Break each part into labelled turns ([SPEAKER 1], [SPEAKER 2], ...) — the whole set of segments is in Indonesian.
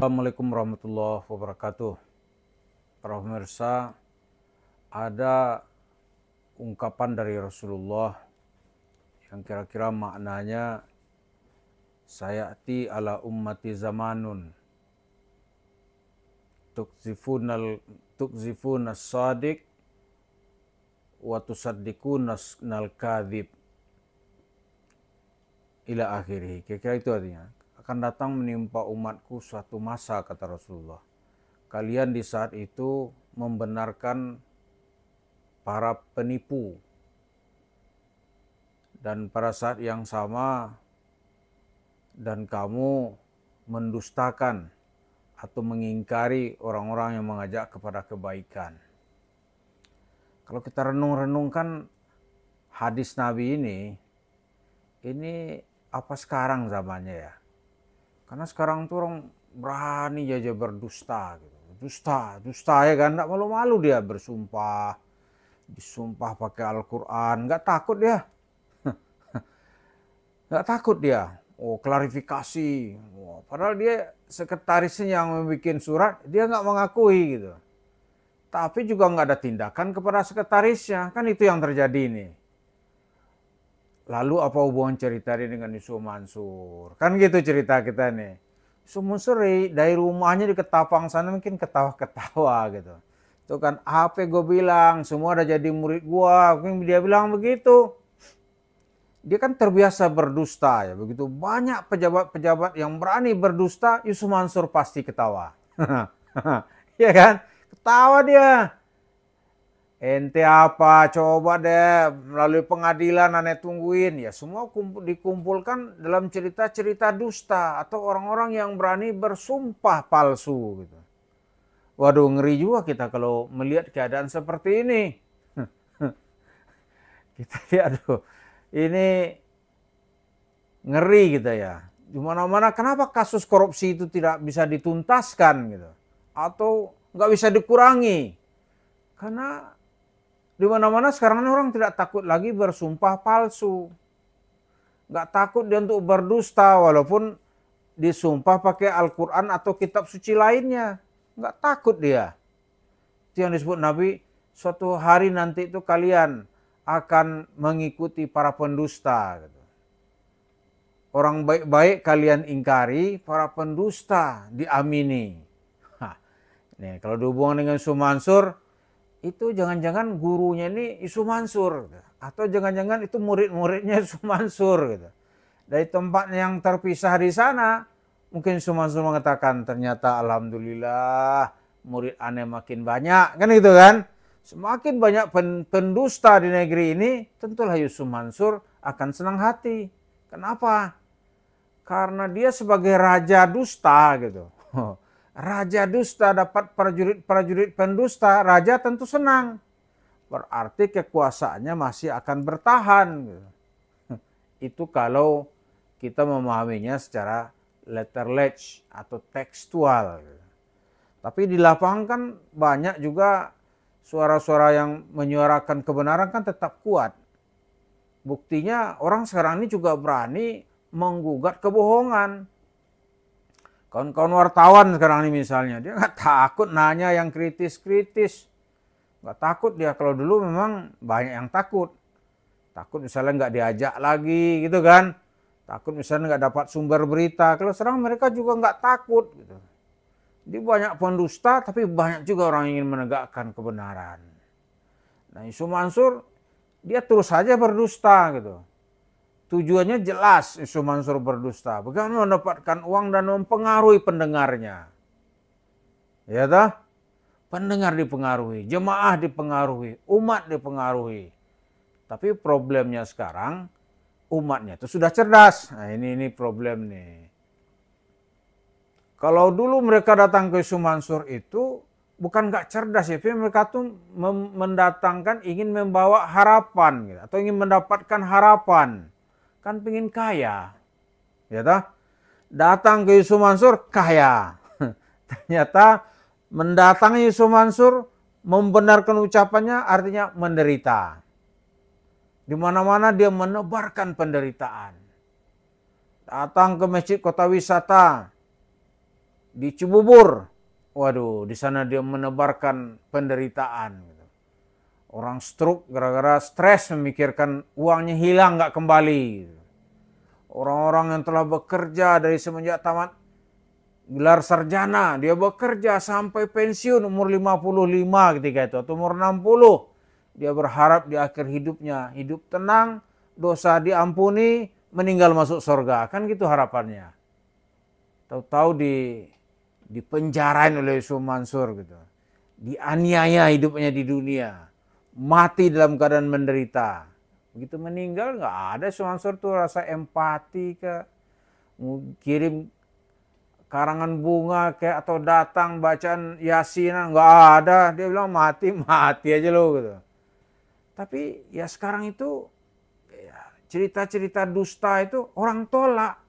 [SPEAKER 1] Assalamualaikum warahmatullahi wabarakatuh. Para pemirsa, ada ungkapan dari Rasulullah yang kira-kira maknanya sayati ala ummati zamanun tukzifunas sadiq wa tusaddiqunas nal kadhib ila akhirih. Kira-kira itu artinya. Akan datang menimpa umatku suatu masa, kata Rasulullah. Kalian di saat itu membenarkan para penipu. Dan pada saat yang sama, dan kamu mendustakan atau mengingkari orang-orang yang mengajak kepada kebaikan. Kalau kita renung-renungkan hadis Nabi ini apa sekarang zamannya ya? Karena sekarang tuh orang berani aja berdusta gitu. Dusta ya kan, enggak malu-malu dia bersumpah. Disumpah pakai Al-Qur'an, enggak takut dia. Enggak takut dia. Oh, klarifikasi. Oh, padahal dia sekretarisnya yang membuat surat, dia enggak mengakui gitu. Tapi juga enggak ada tindakan kepada sekretarisnya, kan itu yang terjadi nih. Lalu apa hubungan cerita ini dengan Yusuf Mansur? Kan gitu cerita kita nih. Yusuf Mansur dari rumahnya di Ketapang sana mungkin ketawa-ketawa gitu. Itu kan apa gue bilang, semua udah jadi murid gua. Mungkin dia bilang begitu. Dia kan terbiasa berdusta ya. Begitu banyak pejabat-pejabat yang berani berdusta, Yusuf Mansur pasti ketawa. Iya kan? Ketawa dia. Ente apa, coba deh melalui pengadilan aneh tungguin. Ya semua dikumpulkan dalam cerita-cerita dusta atau orang-orang yang berani bersumpah palsu gitu. Waduh, ngeri juga kita kalau melihat keadaan seperti ini. Kita lihat, aduh, ini ngeri gitu ya. Di mana-mana kenapa kasus korupsi itu tidak bisa dituntaskan gitu. Atau nggak bisa dikurangi. Karena di mana-mana sekarang orang tidak takut lagi bersumpah palsu. Nggak takut dia untuk berdusta walaupun disumpah pakai Al-Quran atau kitab suci lainnya. Nggak takut dia. Itu yang disebut Nabi, suatu hari nanti itu kalian akan mengikuti para pendusta. Orang baik-baik kalian ingkari, para pendusta diamini. Nih, kalau dihubungkan dengan Yusuf Mansur, itu jangan-jangan gurunya ini Yusuf Mansur. Atau jangan-jangan itu murid-muridnya Yusuf Mansur. Gitu. Dari tempat yang terpisah di sana, mungkin Yusuf Mansur mengatakan, ternyata alhamdulillah murid aneh makin banyak. Kan gitu kan? Semakin banyak pendusta di negeri ini, tentulah Yusuf Mansur akan senang hati. Kenapa? Karena dia sebagai raja dusta gitu. Raja dusta dapat prajurit pendusta, raja tentu senang. Berarti kekuasaannya masih akan bertahan. Itu kalau kita memahaminya secara letterlech atau tekstual. Tapi di lapangan kan banyak juga suara-suara yang menyuarakan kebenaran kan tetap kuat. Buktinya orang sekarang ini juga berani menggugat kebohongan. Kawan-kawan wartawan sekarang ini misalnya, dia nggak takut nanya yang kritis-kritis. Nggak takut dia, kalau dulu memang banyak yang takut. Takut misalnya nggak diajak lagi gitu kan. Takut misalnya nggak dapat sumber berita. Kalau sekarang mereka juga nggak takut gitu. Jadi banyak pendusta tapi banyak juga orang yang ingin menegakkan kebenaran. Nah Yusuf Mansur, dia terus saja berdusta gitu. Tujuannya jelas Yusuf Mansur berdusta. Bagaimana mendapatkan uang dan mempengaruhi pendengarnya. Ya toh? Pendengar dipengaruhi, jemaah dipengaruhi, umat dipengaruhi. Tapi problemnya sekarang, umatnya itu sudah cerdas. Nah ini problem nih. Kalau dulu mereka datang ke Yusuf Mansur itu, bukan gak cerdas ya, tapi mereka tuh mendatangkan, ingin membawa harapan. Gitu, atau ingin mendapatkan harapan. Kan pengen kaya, ya toh? Datang ke Yusuf Mansur kaya. Ternyata mendatangi Yusuf Mansur membenarkan ucapannya artinya menderita. Di mana-mana dia menebarkan penderitaan. Datang ke masjid kota wisata, di Cibubur. Waduh, di sana dia menebarkan penderitaan. Gitu. Orang stroke gara-gara stres memikirkan uangnya hilang nggak kembali. Gitu. Orang-orang yang telah bekerja dari semenjak tamat gelar sarjana, dia bekerja sampai pensiun umur 55 ketika itu, atau umur 60. Dia berharap di akhir hidupnya, hidup tenang, dosa diampuni, meninggal masuk surga. Kan gitu harapannya. Tahu-tahu dipenjarain oleh Yusuf Mansur gitu. Dianiaya hidupnya di dunia. Mati dalam keadaan menderita. Begitu meninggal nggak ada Yusuf Mansur tuh rasa empati ke kirim karangan bunga kayak atau datang bacaan yasinan, nggak ada. Dia bilang mati aja lo gitu. Tapi ya sekarang itu cerita-cerita dusta itu orang tolak.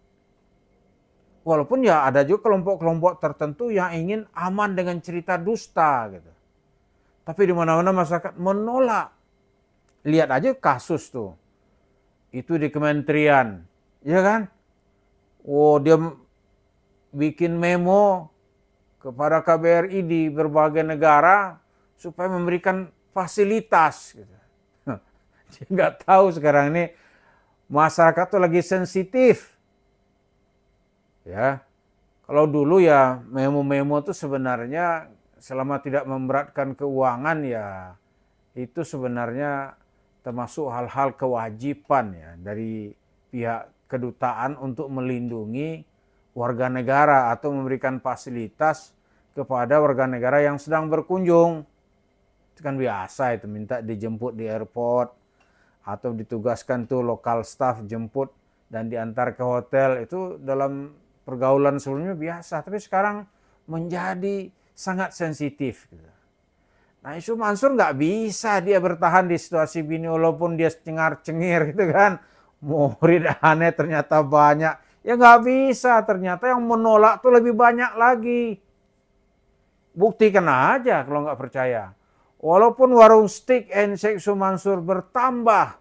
[SPEAKER 1] Walaupun ya ada juga kelompok-kelompok tertentu yang ingin aman dengan cerita dusta gitu. Tapi di mana-mana masyarakat menolak. Lihat aja kasus tuh. Itu di kementerian, ya kan? Oh, dia bikin memo kepada KBRI di berbagai negara supaya memberikan fasilitas. Gitu. Dia nggak tahu sekarang ini masyarakat tuh lagi sensitif. Ya, kalau dulu ya memo-memo tuh sebenarnya selama tidak memberatkan keuangan ya itu sebenarnya termasuk hal-hal kewajiban ya dari pihak kedutaan untuk melindungi warga negara atau memberikan fasilitas kepada warga negara yang sedang berkunjung. Itu kan biasa itu, minta dijemput di airport atau ditugaskan tuh lokal staff jemput dan diantar ke hotel. Itu dalam pergaulan sebelumnya biasa, tapi sekarang menjadi sangat sensitif. Nah, Yusuf Mansur nggak bisa dia bertahan di situasi ini walaupun dia cengar-cengir gitu kan. Murid aneh ternyata banyak. Ya nggak bisa, ternyata yang menolak tuh lebih banyak lagi. Buktikan aja kalau nggak percaya. Walaupun warung steak and shake Yusuf Mansur bertambah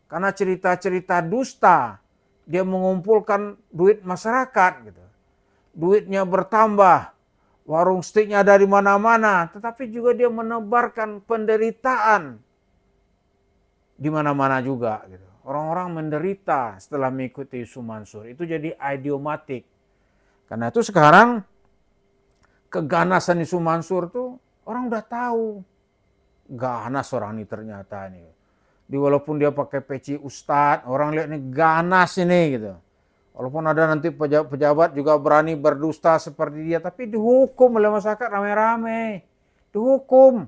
[SPEAKER 1] karena cerita-cerita dusta, dia mengumpulkan duit masyarakat gitu. Duitnya bertambah, warung steaknya dari mana-mana, tetapi juga dia menebarkan penderitaan di mana-mana juga gitu. Orang-orang menderita setelah mengikuti Yusuf Mansur. Itu jadi idiomatik. Karena itu sekarang keganasan Yusuf Mansur tuh orang udah tahu. Ganas orang ini ternyata nih. Walaupun dia pakai peci ustadz, orang lihat nih ganas ini gitu. Walaupun ada nanti pejabat juga berani berdusta seperti dia, tapi dihukum oleh masyarakat rame-rame. Dihukum.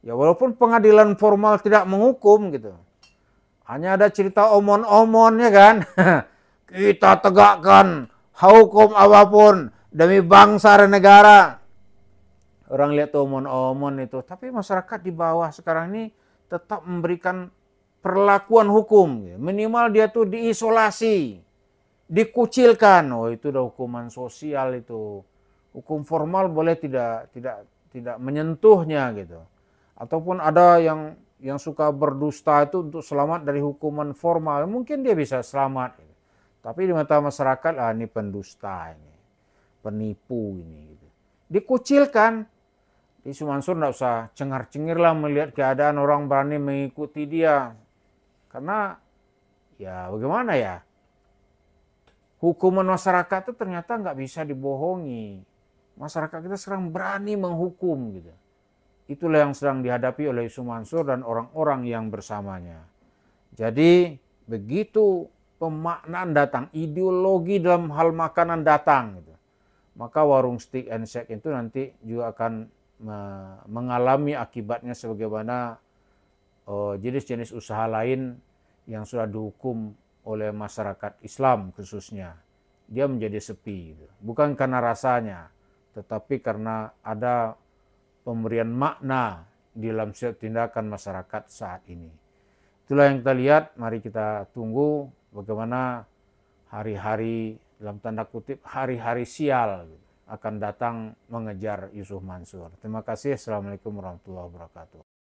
[SPEAKER 1] Ya walaupun pengadilan formal tidak menghukum gitu. Hanya ada cerita omon-omon ya kan. Kita tegakkan hukum apapun demi bangsa dan negara. Orang lihat omon-omon itu. Tapi masyarakat di bawah sekarang ini tetap memberikan perlakuan hukum. Minimal dia tuh diisolasi. Dikucilkan. Oh itu udah hukuman sosial itu. Hukum formal boleh tidak menyentuhnya gitu. Ataupun ada yang suka berdusta itu untuk selamat dari hukuman formal, mungkin dia bisa selamat. Tapi di mata masyarakat, ini pendusta ini, penipu ini. Gitu. Dikucilkan. Yusuf Mansur tidak usah cengar-cengir lah melihat keadaan orang berani mengikuti dia. Karena ya bagaimana ya, hukuman masyarakat itu ternyata nggak bisa dibohongi. Masyarakat kita sekarang berani menghukum gitu. Itulah yang sedang dihadapi oleh Yusuf Mansur dan orang-orang yang bersamanya. Jadi begitu pemaknaan datang, ideologi dalam hal makanan datang, gitu. Maka warung steak and shake itu nanti juga akan mengalami akibatnya sebagaimana jenis-jenis usaha lain yang sudah dihukum oleh masyarakat Islam khususnya. Dia menjadi sepi, gitu. Bukan karena rasanya, tetapi karena ada pemberian makna di dalam setiap tindakan masyarakat saat ini. Itulah yang kita lihat, mari kita tunggu bagaimana hari-hari, dalam tanda kutip, hari-hari sial akan datang mengejar Yusuf Mansur. Terima kasih. Assalamualaikum warahmatullahi wabarakatuh.